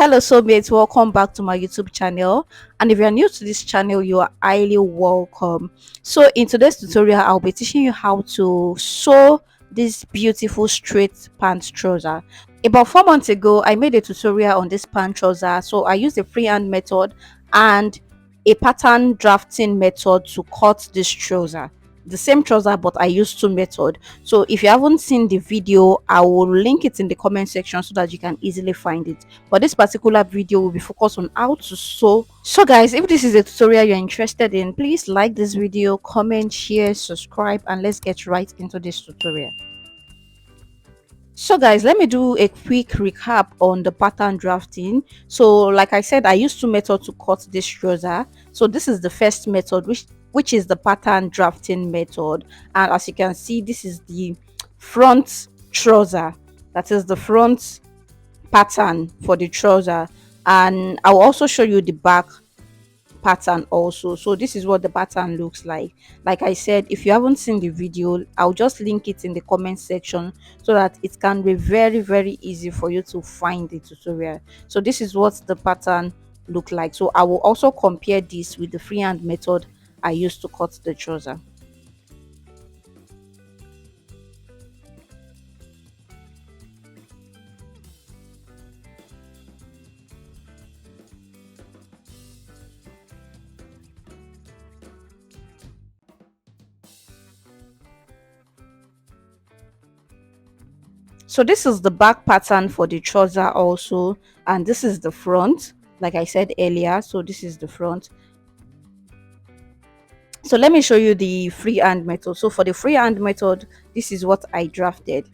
Hello soulmates, welcome back to my YouTube channel, and if you are new to this channel you are highly welcome. So in today's tutorial I'll be teaching you how to sew this beautiful straight pant trouser. About 4 months ago I made a tutorial on this pant trouser, so I used a freehand method and a pattern drafting method to cut this trouser, the same trouser, but I used two methods. So if you haven't seen the video, I will link it in the comment section so that you can easily find it. But this particular video will be focused on how to sew. So guys, if this is a tutorial you're interested in, please like this video, comment, share, subscribe, and let's get right into this tutorial. So guys, let me do a quick recap on the pattern drafting. So like I said, I used two methods to cut this trouser. So this is the first method, which is the pattern drafting method, and as you can see, this is the front trouser, that is the front pattern for the trouser, and I will also show you the back pattern also. So this is what the pattern looks like I said, if you haven't seen the video, I'll just link it in the comment section so that it can be very easy for you to find the tutorial. So this is what the pattern look like. So I will also compare this with the freehand method I used to cut the trouser. So this is the back pattern for the trouser also, and this is the front, like I said earlier. So this is the front. So let me show you the freehand method. So for the freehand method, this is what I drafted.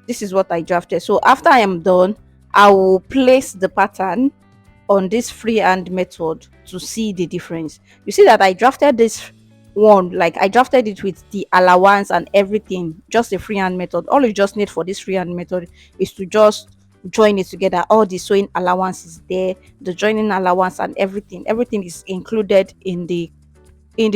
So after I am done, I will place the pattern on this freehand method to see the difference. You see that I drafted this one, like I drafted it with the allowance and everything, just the freehand method. All you just need for this freehand method is to just join it together. All the sewing allowance is there, the joining allowance and everything is included in the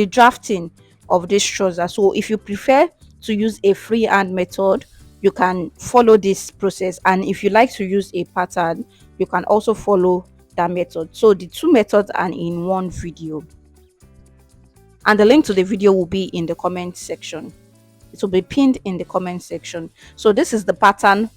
drafting of this trouser. So if you prefer to use a freehand method, you can follow this process, and if you like to use a pattern, you can also follow that method. So the two methods are in one video, and the link to the video will be in the comment section. It will be pinned in the comment section. So this is the pattern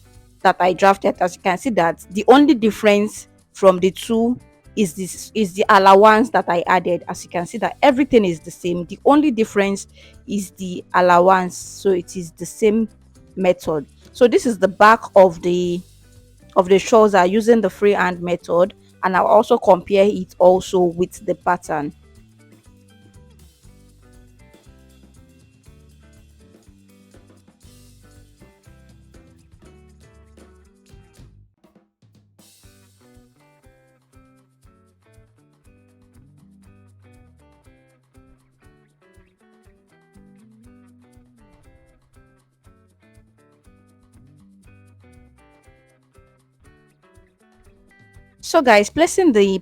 that I drafted. As you can see, that the only difference from the two is the allowance that I added. As you can see that everything is the same, the only difference is the allowance. So it is the same method. So this is the back of the trouser using the freehand method, and I'll also compare it also with the pattern. So guys, placing the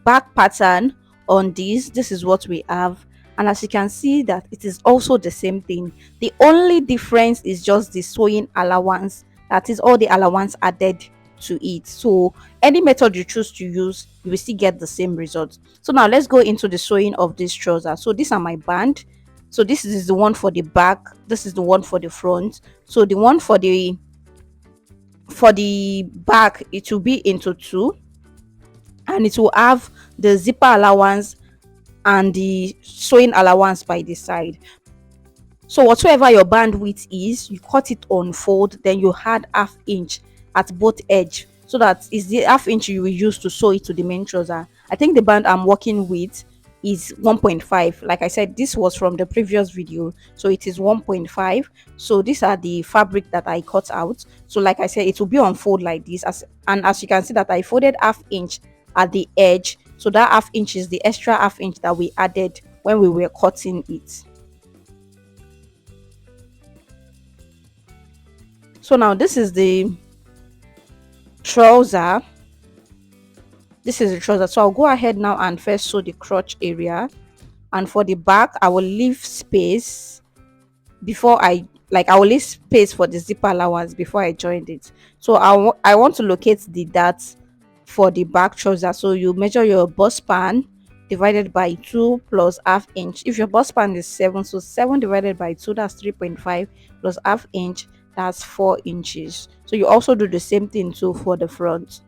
back pattern on this is what we have, and as you can see that it is also the same thing. The only difference is just the sewing allowance, that is all the allowance added to it. So any method you choose to use, you will still get the same result. So now let's go into the sewing of this trouser. So these are my band. So this is the one for the back, this is the one for the front. So the one for the back, it will be into two, and it will have the zipper allowance and the sewing allowance by the side. So whatever your bandwidth is, you cut it on fold, then you add ½ inch at both edge, so that is the ½ inch you will use to sew it to the main trouser. I think the band I'm working with is 1.5. Like I said, this was from the previous video, so it is 1.5. So these are the fabric that I cut out. So like I said, it will be on fold like this, and as you can see that I folded ½ inch at the edge. So that ½ inch is the extra ½ inch that we added when we were cutting it. So now this is the trouser. So I'll go ahead now and first sew the crotch area, and for the back I will leave space before I will leave space for the zipper allowance before I joined it. So I want to locate the dart for the back trouser. So you measure your bust span divided by 2 plus half inch. If your bust span is 7, so 7 divided by 2, that's 3.5, plus half inch, that's 4 inches. So you also do the same thing too for the front.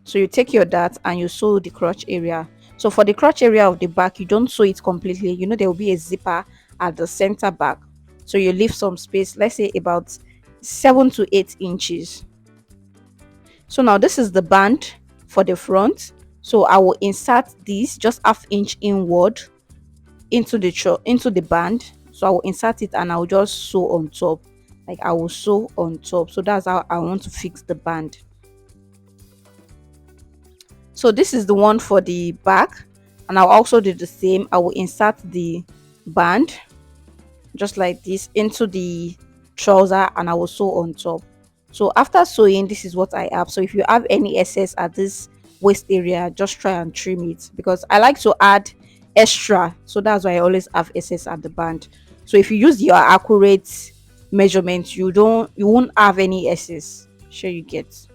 So you take your dart and you sew the crotch area. So for the crotch area of the back, you don't sew it completely. You know there will be a zipper at the center back. So you leave some space, let's say about 7 to 8 inches. So now this is the band for the front. So I will insert this just half inch inward into the band. So I will insert it and I will just sew on top. Like I will sew on top. So that's how I want to fix the band. So this is the one for the back, and I'll also do the same. I will insert the band just like this into the trouser and I will sew on top. So after sewing, this is what I have. So if you have any excess at this waist area, just try and trim it, because I like to add extra, so that's why I always have excess at the band. So if you use your accurate measurements, you won't have any excess. Sure you get.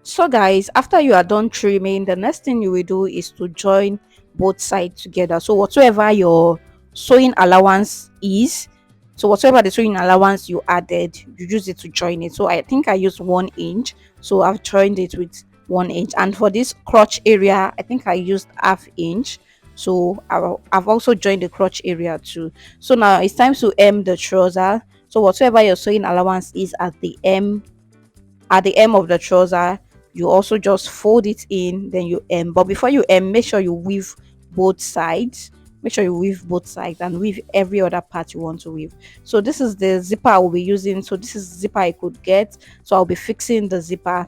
So guys, after you are done trimming, the next thing you will do is to join both sides together. So whatsoever your sewing allowance is, so whatever the sewing allowance you added, you use it to join it. So I think I used 1 inch, so I've joined it with 1 inch. And for this crotch area, I think I used half inch, so I've also joined the crotch area too. So now it's time to hem the trouser. So whatever your sewing allowance is at the hem of the trouser, you also just fold it in, then you hem. But before you hem, make sure you weave both sides. Make sure you weave both sides and weave every other part you want to weave. So this is the zipper I will be using. So this is zipper I could get, so I'll be fixing the zipper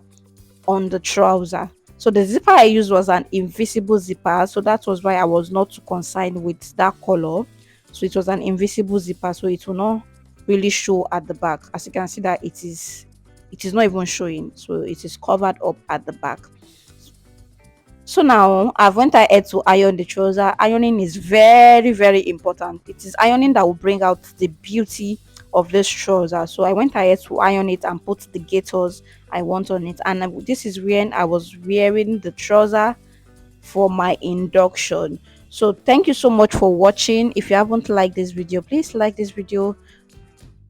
on the trouser. So the zipper I used was an invisible zipper, so that was why I was not too concerned with that color. So it was an invisible zipper, so it will not really show at the back. As you can see that it is not even showing, so it is covered up at the back. So now I've went ahead to iron the trouser. Ironing is very, very important. It is ironing that will bring out the beauty of this trouser. So I went ahead to iron it and put the gaiters I want on it. And this is when I was wearing the trouser for my induction. So thank you so much for watching. If you haven't liked this video, please like this video,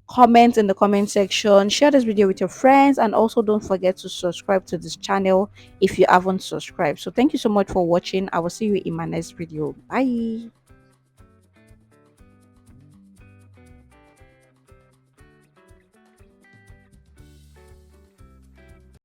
comment in the comment section, share this video with your friends, and also don't forget to subscribe to this channel if you haven't subscribed. So thank you so much for watching. I will see you in my next video. Bye.